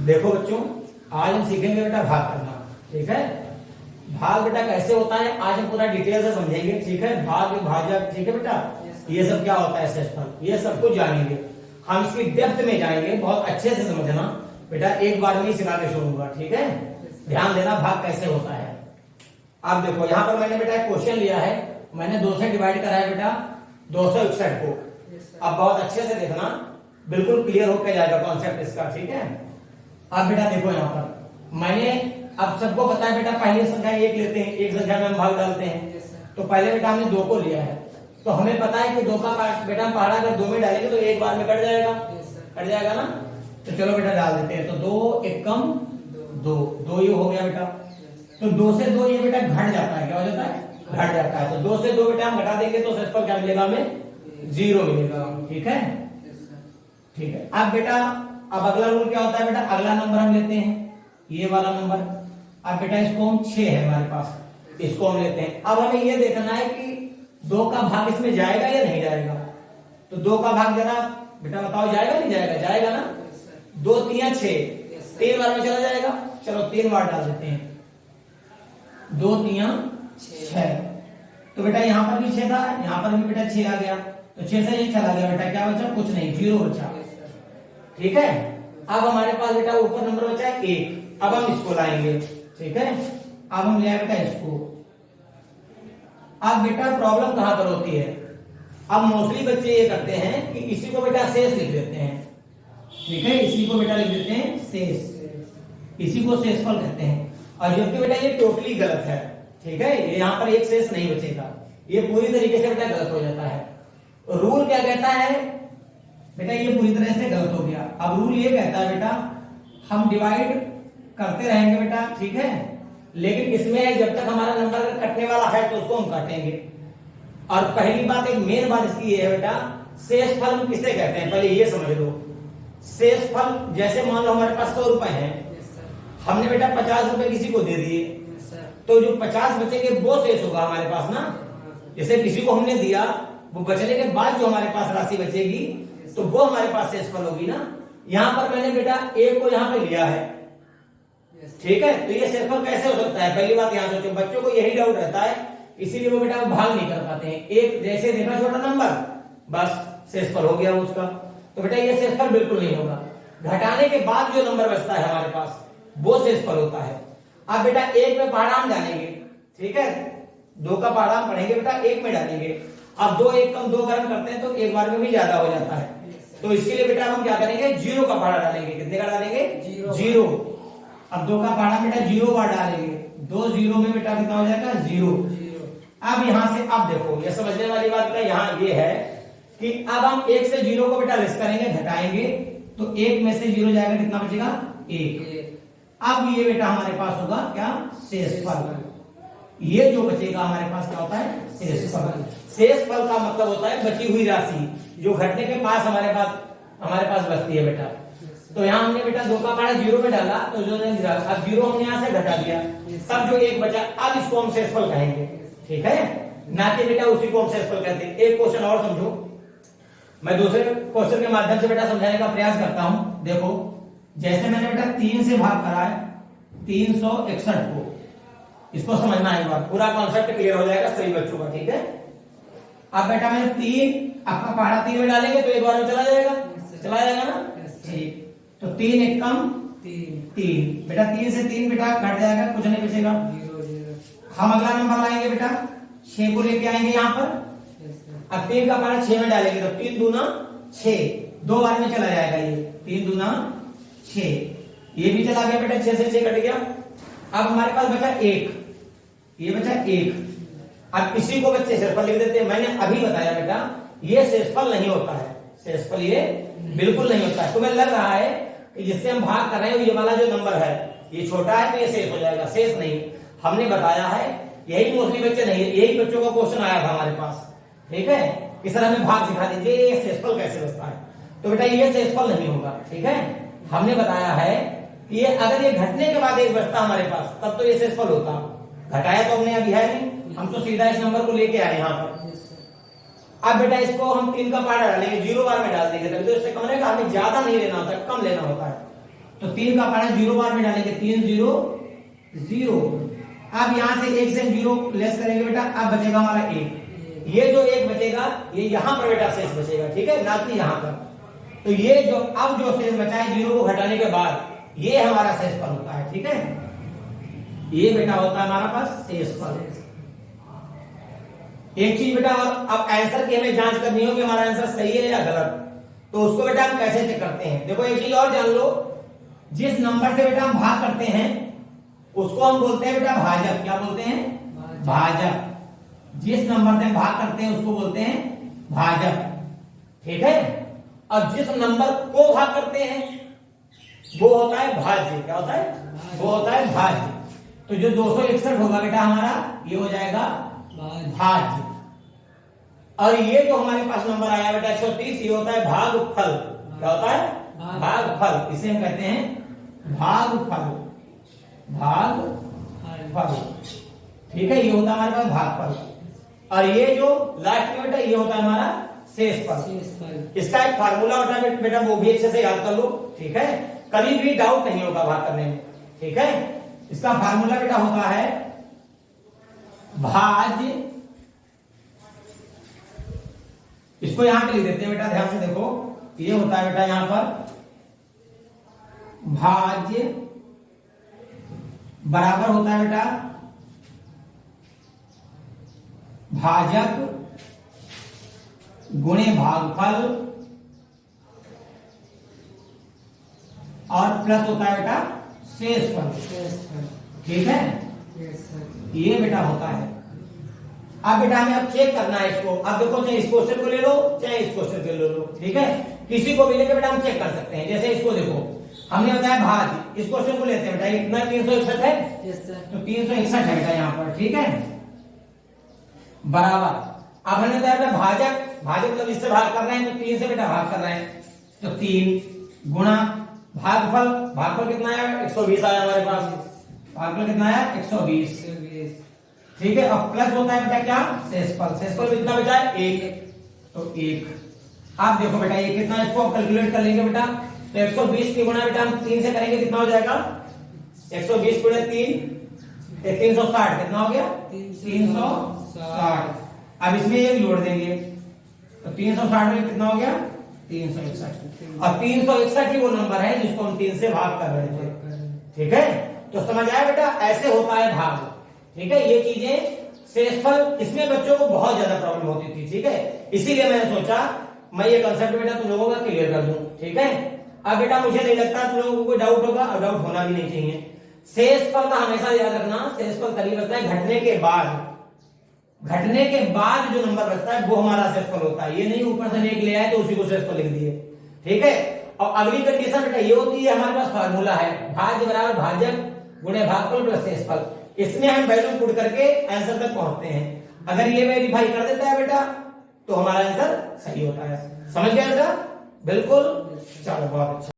देखो बच्चों, आज हम सीखेंगे बेटा भाग करना। ठीक है, भाग बेटा कैसे होता है आज हम पूरा डिटेल से समझेंगे। ठीक है, भाग विभाजक, ठीक है बेटा, ये सब क्या होता है, सेक्शन, ये सब कुछ जानेंगे हम। इसकी डेप्थ में जाएंगे, बहुत अच्छे से समझना बेटा, एक बार में ही सिखा के छोड़ूंगा। ठीक है, ध्यान देना भाग कैसे होता है। अब देखो यहाँ पर मैंने बेटा एक क्वेश्चन लिया है, मैंने 2 से डिवाइड करा है बेटा 261 को। अब बहुत अच्छे से देखना, बिल्कुल क्लियर होकर जाएगा कॉन्सेप्ट इसका। ठीक है, अब बेटा देखो यहाँ पर मैंने, अब सबको पता है बेटा पहली संख्या 1 लेते हैं, एक संख्या में हम भाग डालते हैं। तो पहले बेटा हमने 2 को लिया है, तो हमें पता है कि 2 का बेटा हम पहाड़ा अगर 2 में डालेंगे तो एक बार में कट जाएगा, कट जाएगा ना। तो चलो बेटा डाल देते हैं। तो 2 एकम 2, 2 ये हो गया बेटा। तो 2 से 2 ये बेटा घट जाता है, क्या हो जाता है, घट जाता है। तो 2 से 2 बेटा हम घटा देंगे तो शेषफल क्या मिलेगा हमें, 0 मिलेगा। ठीक है, ठीक है। अब बेटा अब अगला रूल क्या होता है बेटा, अगला नंबर हम लेते हैं ये वाला नंबर। अब बेटा इसको हम 6 है हमारे पास, इसको हम लेते हैं। अब हमें ये देखना है कि 2 का भाग इसमें जाएगा या नहीं जाएगा। तो 2 का भाग जरा बेटा बताओ, जाएगा नहीं जाएगा, जाएगा ना। 2 3 6, 3 बार में चला जाएगा। चलो 3 बार डाल देते हैं, 2 3 6। तो बेटा यहाँ पर भी 6 था, यहाँ पर भी बेटा 6 आ गया। तो 6 से ये चला गया बेटा, क्या बचा, कुछ नहीं, 0 बचा। ठीक है, अब हमारे पास बेटा ऊपर नंबर बचा है 1। अब हम इसको लाएंगे। ठीक है, अब हम ले आए बेटा इसको। अब बेटा प्रॉब्लम कहां पर होती है, अब मोस्टली बच्चे ये करते हैं कि इसी को बेटा शेष लिख देते हैं। ठीक है, इसी को बेटा लिख देते हैं शेष, इसी को शेषफल कहते हैं। और जबकि बेटा ये टोटली गलत है। ठीक है, यहाँ पर एक शेष नहीं बचेगा, ये पूरी तरीके से बेटा गलत हो जाता है। रूल क्या कहता है बेटा, ये पूरी तरह से गलत हो गया। अब रूल ये कहता है बेटा, हम डिवाइड करते रहेंगे बेटा। ठीक है, लेकिन इसमें जब तक हमारा नंबर कटने वाला है तो उसको हम काटेंगे। और पहली बात, एक मेन बात इसकी ये है बेटा, शेषफल हम किसे कहते हैं पहले ये समझ लो। शेषफल जैसे मान लो हमारे पास 100 रुपए हैं, हमने बेटा 50 रुपए किसी को दे दिए, तो जो 50 बचेंगे वो शेष होगा हमारे पास ना। जैसे किसी को हमने दिया, वो बचने के बाद जो हमारे पास राशि बचेगी तो वो हमारे पास शेषफल होगी ना। यहां पर मैंने बेटा 1 को यहां पे लिया है। ठीक है, तो ये शेषफल कैसे हो सकता है, पहली बात यहां सोचो, बच्चों को यही डाउट रहता है, इसीलिए वो बेटा भाग नहीं कर पाते हैं। एक जैसे देखा छोटा नंबर, बस शेषफल हो गया उसका। तो बेटा ये शेषफल बिल्कुल नहीं होगा, घटाने के बाद जो नंबर बचता है हमारे पास वो शेषफल होता है। अब बेटा 1 में पहाड़ा हम डालेंगे। ठीक है, 2 का पहाड़ा हम पढ़ेंगे बेटा, 1 में डालेंगे। अब 2 1 कम 2 गर्म करते हैं तो एक बार में भी ज्यादा हो जाता है। तो इसके लिए बेटा हम क्या करेंगे, 0 का पहाड़ा डालेंगे। कितने का डालेंगे, 0। अब 2 का पहाड़ा बेटा 0 बार डालेंगे, 2 0 में बेटा कितना हो जाएगा, 0। अब यहां से अब देखो, ये समझने वाली बात का यहाँ ये है कि अब हम 1 से 0 को बेटा लेस करेंगे, घटाएंगे, तो 1 में से 0 जाएगा, कितना बचेगा, 1। अब ये बेटा हमारे पास होगा क्या, शेषफल। ये जो बचेगा हमारे पास क्या होता है, शेषफल। शेषफल का मतलब होता है बची हुई राशि जो घटने के पास हमारे पास बचती है बेटा। तो यहाँ हमने बेटा 2 का पहाड़ा 0 में डाला, तो जो अब 0 हमने यहाँ से घटा दिया, तब जो 1 बचा, अब इसको हम शेषफल कहेंगे। ठीक है, ना कि बेटा उसी को हम शेषफल कहते हैं। एक क्वेश्चन और समझो, मैं दूसरे क्वेश्चन के माध्यम से बेटा समझाने का प्रयास करता हूं। देखो, जैसे मैंने बेटा 3 से भाग करा है 361 को, इसको समझना एक बार, पूरा कॉन्सेप्ट क्लियर हो जाएगा सभी बच्चों का। ठीक है, अब बेटा मैंने 3, आपका पहाड़ा 3 में डालेंगे तो एक बार में चला जाएगा, चला जाएगा ना। ठीक, तो 3 1 कम 3 बेटा, 3 से 3 बेटा घट जाएगा, कुछ नहीं बचेगा, 0। हम अगला नंबर लाएंगे बेटा, 6 को लेके आएंगे यहाँ पर। अब 3 का पहाड़ा 6 में डालेंगे तो 3 दूना 6, 2 बार में चला जाएगा ये, 3 दूना 6, ये भी चला गया बेटा, 6 से 6 कट गया। अब हमारे पास बचा 1, ये बचा 1। अब इसी को बच्चे शेषफल लिख देते हैं। मैंने अभी बताया बेटा ये शेषफल नहीं होता है, शेषफल ये बिल्कुल नहीं होता है। तुम्हें लग रहा है कि जिससे हम भाग कर रहे हैं ये वाला जो नंबर है ये छोटा है तो ये शेष हो जाएगा, शेष नहीं। हमने बताया है, यही मोस्टली बच्चे नहीं, यही बच्चों का क्वेश्चन आया था हमारे पास। ठीक है, इस तरह हमें भाग सिखा दीजिए, ये शेषफल कैसे बचता है। तो बेटा ये शेषफल नहीं होगा। ठीक है, हमने बताया है कि ये अगर ये घटने के बाद 1 बचता हमारे पास तब तो ये शेषफल होता, घटाया तो हमने अभी है नहीं, हम तो सीधा इस नंबर को लेके आए यहाँ पर। अब बेटा इसको हम 3 का पहाड़ा डालेंगे, 0 बार में डाल देंगे, तभी तो इससे कम रहेगा। हमें ज्यादा नहीं लेना होता, कम लेना होता है। तो 3 का पारा 0 बार में डालेंगे, 3 0 0। अब यहां से 1 से 0 लेस करेंगे बेटा, अब बचेगा हमारा 1। ये जो 1 बचेगा ये यहां पर बेटा शेष बचेगा, ठीक है, ना कि यहां पर। तो ये जो अब जो शेष बचा है 0 को घटाने के बाद, ये हमारा शेषफल होता है, ठीक है। ये बेटा होता है हमारा पास शेषफल। एक चीज बेटा, अब आंसर की हमें जांच करनी हो कि हमारा आंसर सही है या गलत, तो उसको बेटा हम कैसे चेक करते हैं। देखो एक चीज और जान लो, जिस नंबर से बेटा हम भाग करते हैं उसको हम बोलते हैं बेटा भाजक। क्या बोलते हैं? भाजक। जिस नंबर से भाग करते हैं उसको बोलते हैं भाजक, ठीक है। अब जिस नंबर को भाग करते हैं वो होता है भाज्य। क्या होता है? वो होता है भाज्य। तो जो 261 होगा बेटा हमारा, ये हो जाएगा भाज्य। और ये जो हमारे पास नंबर आया बेटा 130, ये होता है भागफल। क्या होता है? भागफल। इसे हम कहते हैं भागफल। भागफल, ठीक है, ये होता है हमारे पास भागफल। और ये जो लास्ट में बेटा ये होता है हमारा शेषफल। इसका एक फार्मूला होता है बेटा, वो भी अच्छे से याद कर लो, ठीक है। कभी भी डाउट नहीं होगा भाग करने में, ठीक है। इसका फार्मूला बेटा होता है भाज्य, इसको यहां पे लिख देते हैं बेटा, ध्यान से देखो। ये होता है बेटा यहां पर भाज्य बराबर होता है बेटा भाजक गुणे भागफल, और प्लस होता है बेटा शेषफल, ठीक है। ये बेटा होता है। अब बेटा हमें अब चेक करना है इसको। अब देखो, चाहे इस क्वेश्चन को ले लो चाहे इस क्वेश्चन को ले लो, ठीक है। किसी को भी लेकर बेटा हम चेक कर सकते हैं। जैसे इसको देखो, हमने बताया भाज्य, इस क्वेश्चन को लेते हैं बेटा, कितना 361 है, तो 361 है बेटा यहाँ पर, ठीक है, बराबर। अब हमने बताया भाजक, भाजक मतलब इससे भाग कर रहे हैं तो 3 से बेटा भाग कर रहे हैं, तो 3 गुणा भागफल, भागफल कितना आया 120 आया हमारे पास, भागफल कितना आया 120, ठीक है। अब प्लस होता है बेटा क्या शेषफल, शेषफल कितना बचा है 1, तो 1। आप देखो बेटा ये कितना, इसको कैलकुलेट कर लेंगे बेटा, तो 120 की गुणा बेटा हम 3 से करेंगे, कितना हो जाएगा 120 गुणे 3 360, कितना हो गया 360। अब इसमें ये जोड़ देंगे तो 360 में कितना हो गया 361। और 361 ही वो नंबर है जिसको हम 3 से भाग कर रहे थे, ठीक है। तो समझ आया बेटा, ऐसे होता है भाग, ठीक है। ये चीजें शेषफल, इसमें बच्चों को बहुत ज्यादा प्रॉब्लम होती थी, ठीक है। इसीलिए मैंने सोचा मैं ये कंसेप्ट बेटा तुम लोगों का क्लियर कर दूं, ठीक है। अब बेटा मुझे नहीं लगता तुम लोगों को कोई डाउट होगा, और डाउट होना भी नहीं चाहिए। शेषफल का हमेशा याद रखना, शेषफल तभी बचता है घटने के बाद। घटने के बाद जो नंबर बचता है वो हमारा शेषफल होता है। ये नहीं ऊपर से एक ले आए तो उसी को शेषफल लिख दिए, ठीक है। और अगली कंडीशन बेटा ये होती है, हमारे पास फार्मूला है भाज्य बराबर भाजक गुणे भागफल प्लस शेषफल। इसमें हम वैल्यू पुट करके आंसर तक पहुंचते हैं। अगर ये वेरीफाई कर देता है बेटा तो हमारा आंसर सही होता है। समझ गया बेटा? बिल्कुल, चलो बहुत अच्छा।